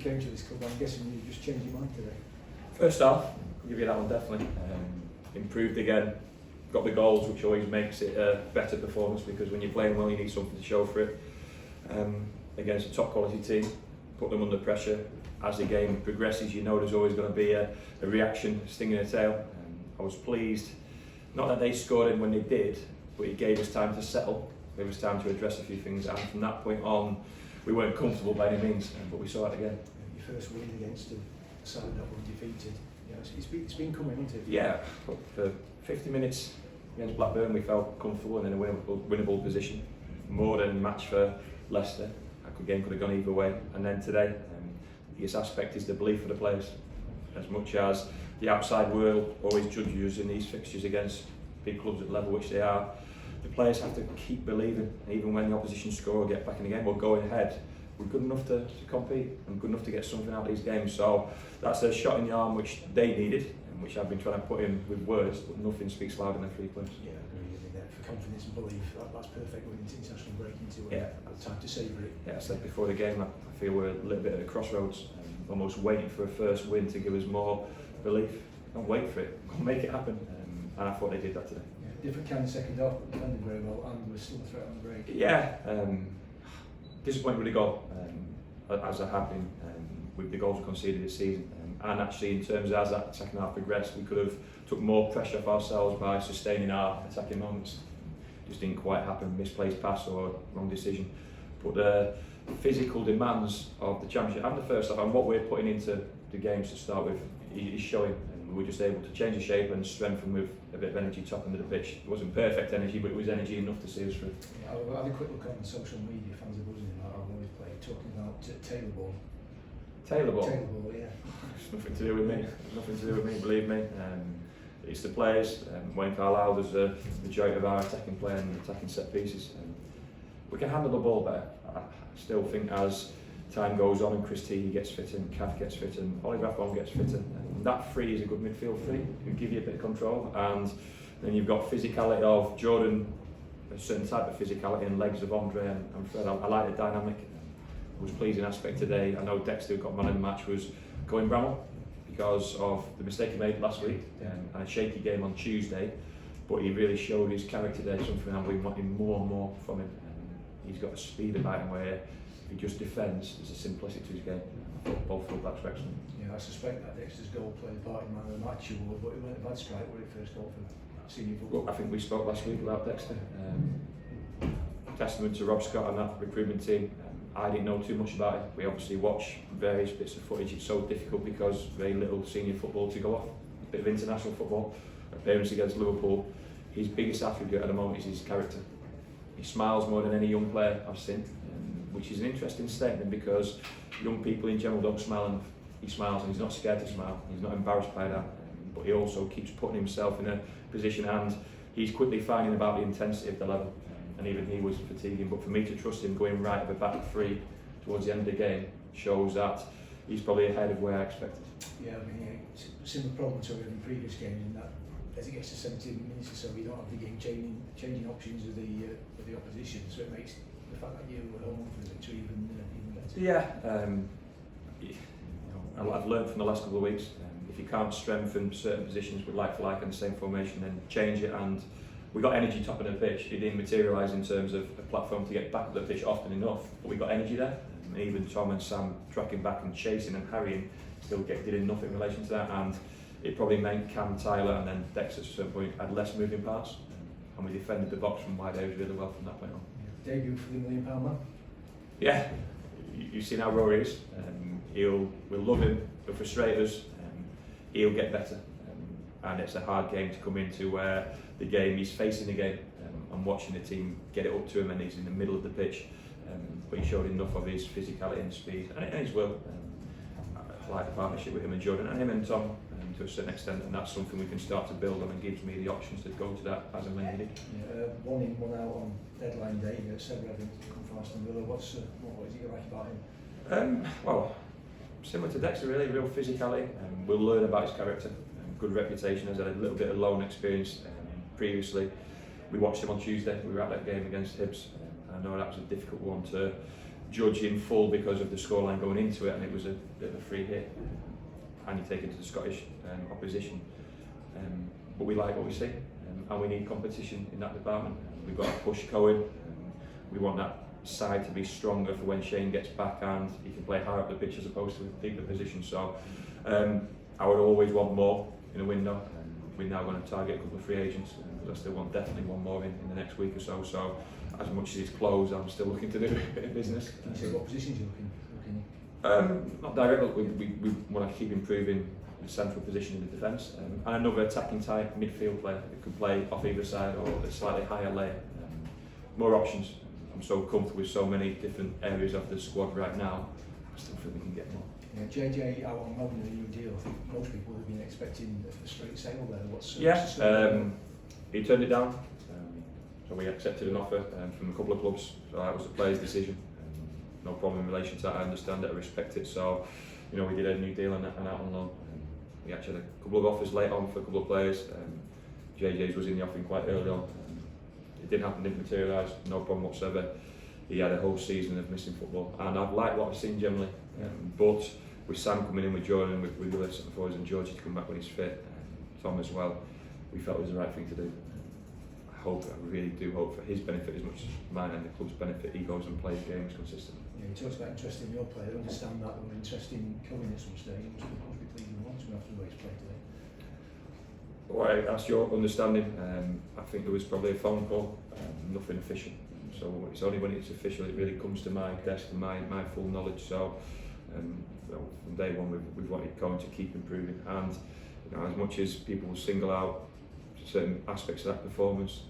came to this club, I'm guessing you just changed your mind today. First half, I'll give you that one definitely. Improved again, got the goals, which always makes it a better performance, because when you're playing well you need something to show for it. Against a top quality team, put them under pressure. As the game progresses, you know there's always going to be a reaction, a sting in the tail. I was pleased, not that they scored in when they did, but it gave us time to settle, gave us time to address a few things, and from that point on we weren't comfortable by any means, but we saw it again. Your first win against a side that was defeated. Yeah, it's been coming, hasn't it? Yeah, for 50 minutes against Blackburn we felt comfortable and in a winnable position. More than a match for Leicester. That game could have gone either way. And then today, the biggest aspect is the belief of the players. As much as the outside world always judges in these fixtures against big clubs at the level which they are, the players have to keep believing. Even when the opposition score or get back in the game or go ahead, we're good enough to compete and good enough to get something out of these games. So that's a shot in the arm which they needed, and which I've been trying to put in with words, but nothing speaks louder than 3 points. Yeah, I agree. I mean, for confidence and belief, that's perfect when it's international break into it. Yeah. Time to savour it. Yeah, I said before the game, I feel we're a little bit at a crossroads, almost waiting for a first win to give us more belief. Don't wait for it, make it happen. And I thought they did that today. Yeah, different kind of second half, but defended very well, and was still a threat on the break. Yeah, disappointed with the goal, as I have been with the goals we conceded this season. And actually, in terms of as that second half progressed, we could have took more pressure off ourselves by sustaining our attacking moments. Just didn't quite happen, misplaced pass or wrong decision. But the physical demands of the Championship and the first half, and what we're putting into the games to start with, is showing. And we're just able to change the shape and strengthen with a bit of energy top end of the pitch. It wasn't perfect energy, but it was energy enough to see us through. Yeah, I had a quick look on social media, fans are buzzing about how well he's played, talking about Taylor ball. Taylor ball? Taylor ball, yeah. It's nothing to do with me, nothing to do with me, believe me. It's the players. Wayne Carlisle does the majority of our attacking play and attacking set pieces. We can handle the ball better. I still think as time goes on and Chris T gets fitter and Cav gets fitter and Oliver Rathbone gets fitter, and that three is a good midfield three, who give you a bit of control. And then you've got physicality of Jordan, a certain type of physicality, and legs of Andre and Fred. I like the dynamic. It was a pleasing aspect today. I know Dexter, who got man of the match, was going Bramall because of the mistake he made last week and a shaky game on Tuesday, but he really showed his character there, something I've been wanting more and more from him. He's got a speed about him where he just defends. There's a simplicity to his game. Both full-backs were excellent. Yeah, I suspect that Dexter's goal played a part in man of the match award, but it wasn't a bad strike when it first goal for senior football. Well, I think we spoke last week about Dexter. Testament to Rob Scott and that recruitment team. I didn't know too much about it. We obviously watch various bits of footage. It's so difficult because very little senior football to go off. A bit of international football, appearance against Liverpool. His biggest attribute at the moment is his character. He smiles more than any young player I've seen, which is an interesting statement because young people in general don't smile enough. He smiles and he's not scared to smile. He's not embarrassed by that, but he also keeps putting himself in a position, and he's quickly finding about the intensity of the level. And even he was fatiguing, but for me to trust him going right at the back three towards the end of the game shows that he's probably ahead of where I expected. Yeah, I mean, similar problem to in previous games in that as it gets to 17 minutes or so, you don't have the game changing options of the opposition, so it makes the fact that you were home for the victory even better. Yeah, I've learned from the last couple of weeks, if you can't strengthen certain positions with like for like in the same formation, then change it. And we got energy top of the pitch. It didn't materialise in terms of a platform to get back at the pitch often enough, but we got energy there. Even Tom and Sam tracking back and chasing and harrying still did enough in relation to that, and it probably meant Cam, Tyler and then Dexter at a certain point had less moving parts, and we defended the box from wide areas really well from that point on. Debut for the £1 million man? Yeah, you've seen how raw he is. We'll love him, he'll frustrate us, he'll get better. And it's a hard game to come into where the game, he's facing the game and watching the team get it up to him, and he's in the middle of the pitch. But he showed enough of his physicality and speed and his will. I like the partnership with him and Jordan and him and Tom to a certain extent, and that's something we can start to build on and gives me the options to go to that as and when needed. Yeah, 1 in, 1 out on deadline day. Said Reading come from Aston Villa. What is it like about him? Well, similar to Dexter, really, real physicality. We'll learn about his character. Good reputation, has had a little bit of loan experience previously. We watched him on Tuesday. We were at that game against Hibs. I know that was a difficult one to judge in full because of the scoreline going into it, and it was a bit of a free hit, and you take it to the Scottish opposition. But we like what we see, and we need competition in that department. We've got to push Cohen. We want that side to be stronger for when Shane gets back and he can play higher up the pitch as opposed to a deeper position. So I would always want more in a window. We're now going to target a couple of free agents, because I still want definitely one more in the next week or so. So as much as it's closed, I'm still looking to do a bit of business. Can you say what positions you're looking? Not directly. We want to keep improving the central position in the defence, and another attacking type midfield player that can play off either side or a slightly higher layer. More options. I'm so comfortable with so many different areas of the squad right now. I still think we can get more. Yeah, JJ out on loan in a new deal. I think most people have been expecting a straight sale there. What's he turned it down. So we accepted an offer from a couple of clubs. So that was the player's decision. No problem in relation to that. I understand it. I respect it. So, we did a new deal and out on loan. We actually had a couple of offers late on for a couple of players. JJ's was in the offering quite early on. It didn't happen, didn't materialise, no problem whatsoever. He had a whole season of missing football, and I've liked what I've seen generally. But with Sam coming in with Jordan, with the other centre forwards and Georgie to come back when he's fit, Tom as well, we felt it was the right thing to do. I really do hope for his benefit as much as mine and the club's benefit, he goes and plays games consistently. Yeah, you talked about interest in your player. I understand that there were interest in Cohen at some stage. It must be pleasing once we have to wait to play today. Well, that's your understanding. I think there was probably a phone call, nothing official. So it's only when it's official it really comes to my desk and my full knowledge. So from day one we've wanted Cohen to keep improving, and as much as people will single out certain aspects of that performance,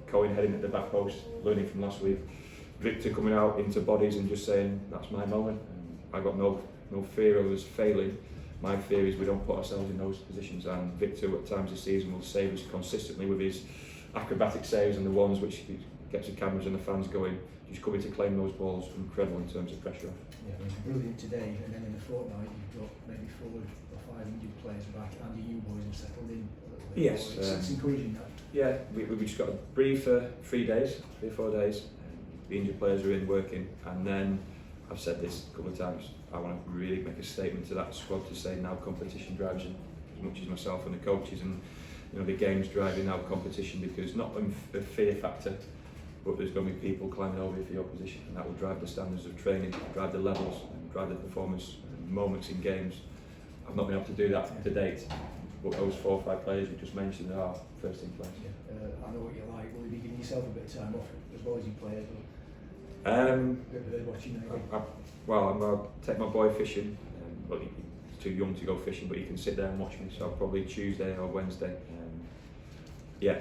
Cohen heading at the back post, learning from last week, Victor coming out into bodies and just saying that's my moment. I got no fear of us failing. My fear is we don't put ourselves in those positions, and Victor at times this season will save us consistently with his acrobatic saves and the ones which he gets the cameras and the fans going. He's coming to claim those balls, incredible in terms of pressure. Yeah, I mean, brilliant today, and then in the fortnight you've got maybe 4 or 5 injured players back, and the new boys have settled in a little bit. Yes, it's encouraging that. Yeah, we just got to breathe for 3 days, 3 or 4 days. The injured players are in working, and then I've said this a couple of times, I want to really make a statement to that squad to say now competition drives them as much as myself and the coaches, and the game's driving now competition, because not a fear factor, but there's going to be people climbing over for your position, and that will drive the standards of training, drive the levels, and drive the performance and moments in games. I've not been able to do that to date, but those 4 or 5 players you just mentioned are first team players. Yeah. I know what you're like. Will you be giving yourself a bit of time off as well as you play? Watching well, I'm going to take my boy fishing. Well, he's too young to go fishing, but he can sit there and watch me. So probably Tuesday or Wednesday.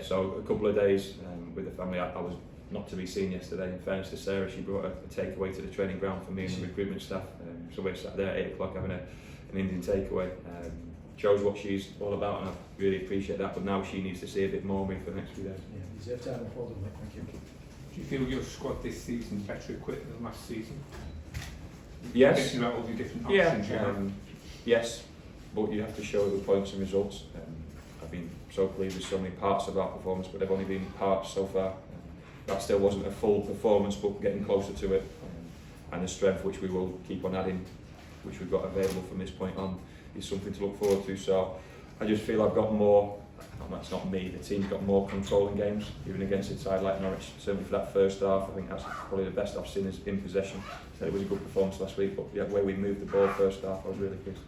So a couple of days with the family. I was not to be seen yesterday. In fairness to Sarah, she brought a takeaway to the training ground for me and the recruitment staff. So we sat there at 8 o'clock having an Indian takeaway. Shows what she's all about, and I really appreciate that. But now she needs to see a bit more of me for the next few days. Yeah, you deserve time off. Well done, mate. Thank you. Do you feel your squad this season is better equipped than last season? Yes. Thinking about all the different options you have. Yes, but you have to show the points and results. I've been so pleased with so many parts of our performance, but they've only been parts so far. That still wasn't a full performance, but getting closer to it, and the strength which we will keep on adding, which we've got available from this point on, is something to look forward to. So I just feel I've got more. That's not me, the team's got more control in games, even against a side like Norwich. Certainly for that first half, I think that's probably the best I've seen us in possession. So it was a good performance last week, but the way we moved the ball first half, I was really pleased.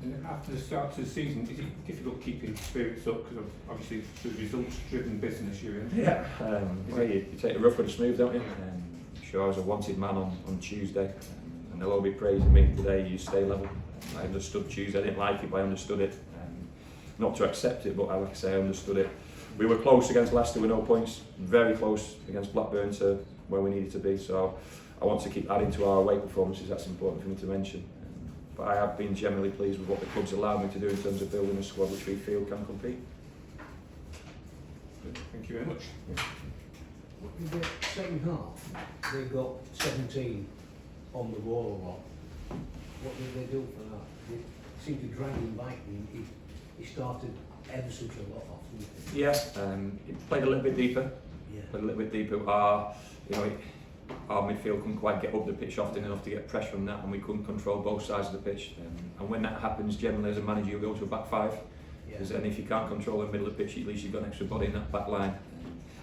And after the start of the season, is it difficult keeping spirits up, because obviously it's a results-driven business you're in? Yeah, you take the rough with the smooth, don't you? Sure, I was a wanted man on Tuesday, and they'll all be praising me today. You stay level. I understood Tuesday, I didn't like it, but I understood it. Not to accept it, but like I say, I understood it. We were close against Leicester with no points, very close against Blackburn to where we needed to be. So I want to keep adding to our away performances. That's important for me to mention. But I have been generally pleased with what the club's allowed me to do in terms of building a squad which we feel can compete. Thank you very much. In the second half, they got 17 on the wall a lot. What did they do for that? They seemed to drag him back. He started ever such a lot off. Yeah, he played a little bit deeper. Yeah. Played a little bit deeper. our midfield couldn't quite get up the pitch often enough to get pressure on that, and we couldn't control both sides of the pitch. And when that happens, generally as a manager, you go to a back five. Yeah. And if you can't control the middle of the pitch, at least you've got an extra body in that back line.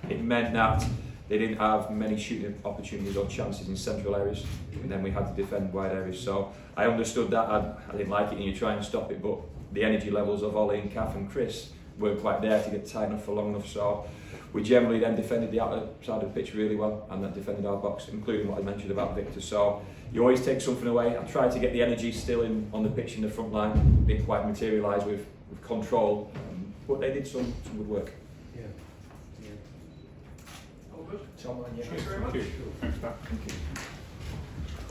It meant that they didn't have many shooting opportunities or chances in central areas, and then we had to defend wide areas. So I understood that. I didn't like it, and you try and stop it, but the energy levels of Ollie and Kath and Chris weren't quite there to get tight enough for long enough. So we generally then defended the outer side of the pitch really well, and then defended our box, including what I mentioned about Victor. So you always take something away. I try to get the energy still in on the pitch in the front line. Didn't quite materialise with control, but they did some good work. Yeah. Yeah. All good. Tom, on you. Thanks very much. Thanks for that. Thank you.